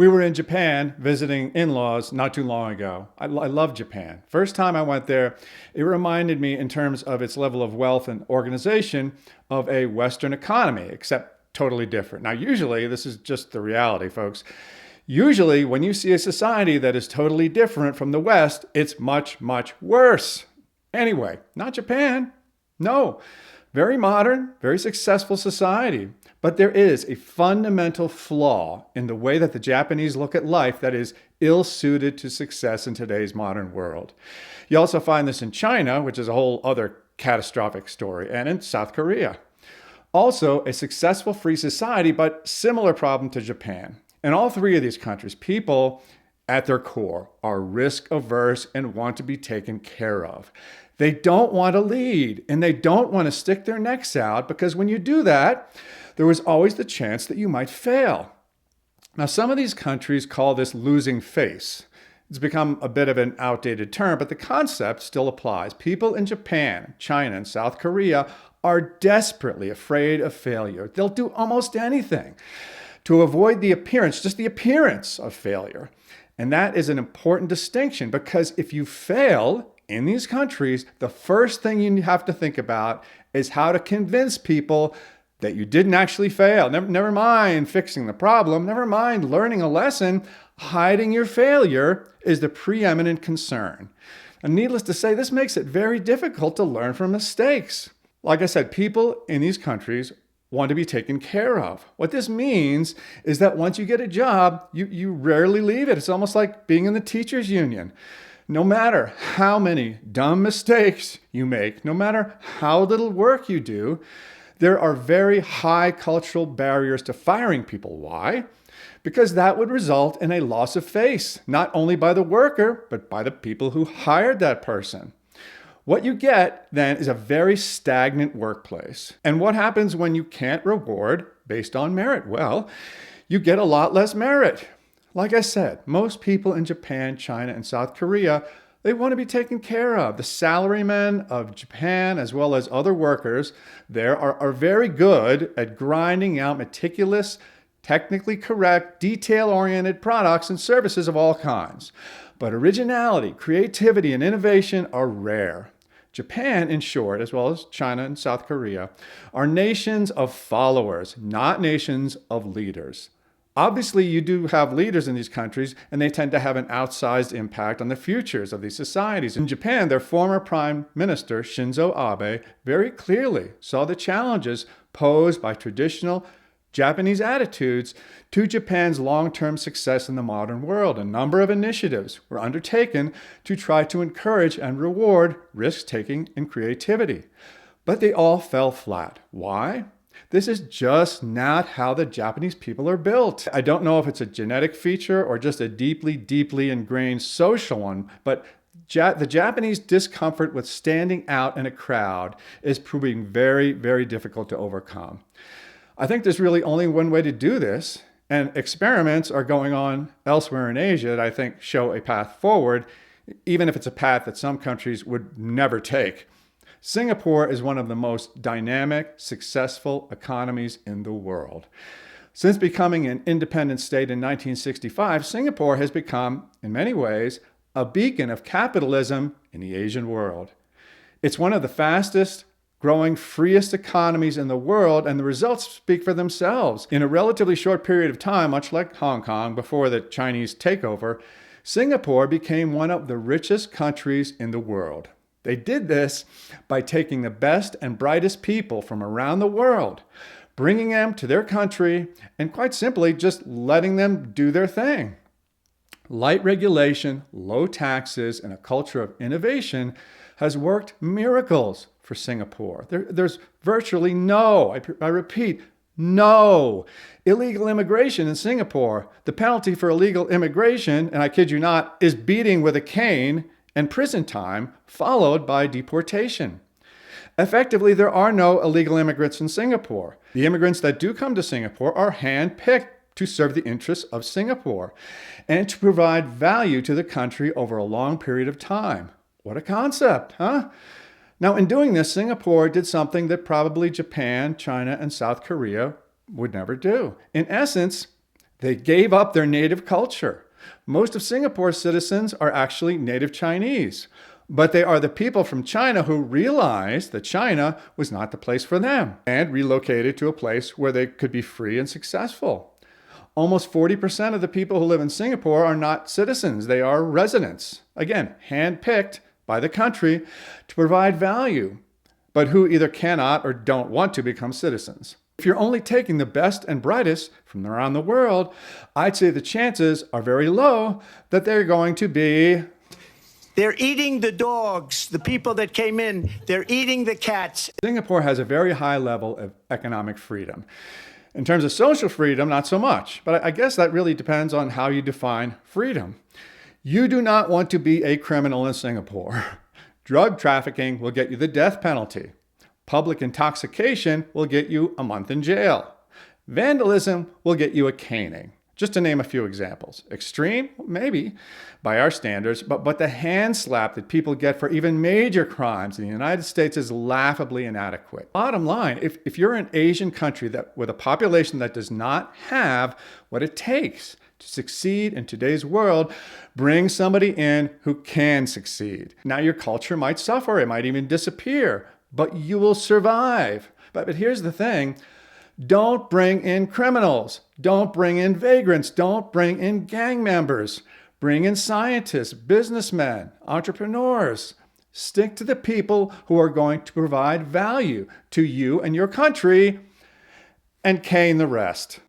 We were in Japan visiting in-laws not too long ago. I love Japan. First time I went there, it reminded me in terms of its level of wealth and organization of a Western economy, except totally different. Now, usually, this is just the reality, folks. Usually, when you see a society that is totally different from the West, it's much, much worse. Anyway, not Japan. No. Very modern, very successful society. But there is a fundamental flaw in the way that the Japanese look at life that is ill-suited to success in today's modern world. You also find this in China, which is a whole other catastrophic story, and in South Korea. Also, a successful free society, but similar problem to Japan. In all three of these countries, people at their core are risk averse and want to be taken care of. They don't want to lead and they don't want to stick their necks out because when you do that, there was always the chance that you might fail. Now, some of these countries call this losing face. It's become a bit of an outdated term, but the concept still applies. People in Japan, China, and South Korea are desperately afraid of failure. They'll do almost anything to avoid the appearance, just the appearance of failure. And that is an important distinction because if you fail in these countries, the first thing you have to think about is how to convince people that you didn't actually fail. Never mind fixing the problem, never mind learning a lesson, hiding your failure is the preeminent concern. And needless to say, this makes it very difficult to learn from mistakes. Like I said, people in these countries want to be taken care of. What this means is that once you get a job, you rarely leave it. It's almost like being in the teachers union. No matter how many dumb mistakes you make, no matter how little work you do, there are very high cultural barriers to firing people. Why? Because that would result in a loss of face, not only by the worker, but by the people who hired that person. What you get then is a very stagnant workplace. And what happens when you can't reward based on merit? Well, you get a lot less merit. Like I said, most people in Japan, China, and South Korea, they want to be taken care of. The salarymen of Japan, as well as other workers there, are very good at grinding out meticulous, technically correct, detail-oriented products and services of all kinds. But originality, creativity, and innovation are rare. Japan, in short, as well as China and South Korea, are nations of followers, not nations of leaders. Obviously, you do have leaders in these countries, and they tend to have an outsized impact on the futures of these societies. In Japan, their former Prime Minister, Shinzo Abe, very clearly saw the challenges posed by traditional Japanese attitudes to Japan's long-term success in the modern world. A number of initiatives were undertaken to try to encourage and reward risk-taking and creativity. But they all fell flat. Why? This is just not how the Japanese people are built. I don't know if it's a genetic feature or just a deeply, deeply ingrained social one, but the Japanese discomfort with standing out in a crowd is proving very, very difficult to overcome. I think there's really only one way to do this, and experiments are going on elsewhere in Asia that I think show a path forward, even if it's a path that some countries would never take. Singapore is one of the most dynamic, successful economies in the world. Since becoming an independent state in 1965, Singapore has become, in many ways, a beacon of capitalism in the Asian world. It's one of the fastest growing, freest economies in the world, and the results speak for themselves. In a relatively short period of time, much like Hong Kong before the Chinese takeover, Singapore became one of the richest countries in the world. They did this by taking the best and brightest people from around the world, bringing them to their country, and quite simply just letting them do their thing. Light regulation, low taxes, and a culture of innovation has worked miracles for Singapore. There's virtually no, I repeat, no illegal immigration in Singapore. The penalty for illegal immigration, and I kid you not, is beating with a cane and prison time, followed by deportation. Effectively, there are no illegal immigrants in Singapore. The immigrants that do come to Singapore are handpicked to serve the interests of Singapore and to provide value to the country over a long period of time. What a concept, huh? Now, in doing this, Singapore did something that probably Japan, China, and South Korea would never do. In essence, They gave up their native culture. Most of Singapore's citizens are actually native Chinese, but they are the people from China who realized that China was not the place for them and relocated to a place where they could be free and successful. Almost 40% of the people who live in Singapore are not citizens, they are residents. Again, handpicked by the country to provide value, but who either cannot or don't want to become citizens. If you're only taking the best and brightest from around the world, I'd say the chances are very low that they're going to be... They're eating the dogs, the people that came in. They're eating the cats. Singapore has a very high level of economic freedom. In terms of social freedom, not so much. But I guess that really depends on how you define freedom. You do not want to be a criminal in Singapore. Drug trafficking will get you the death penalty. Public intoxication will get you a month in jail. Vandalism will get you a caning. Just to name a few examples. Extreme? Maybe, by our standards, but the hand slap that people get for even major crimes in the United States is laughably inadequate. Bottom line, if you're an Asian country with a population that does not have what it takes to succeed in today's world, bring somebody in who can succeed. Now your culture might suffer, it might even disappear, but you will survive. But here's the thing. Don't bring in criminals. Don't bring in vagrants. Don't bring in gang members. Bring in scientists, businessmen, entrepreneurs. Stick to the people who are going to provide value to you and your country, and cane the rest.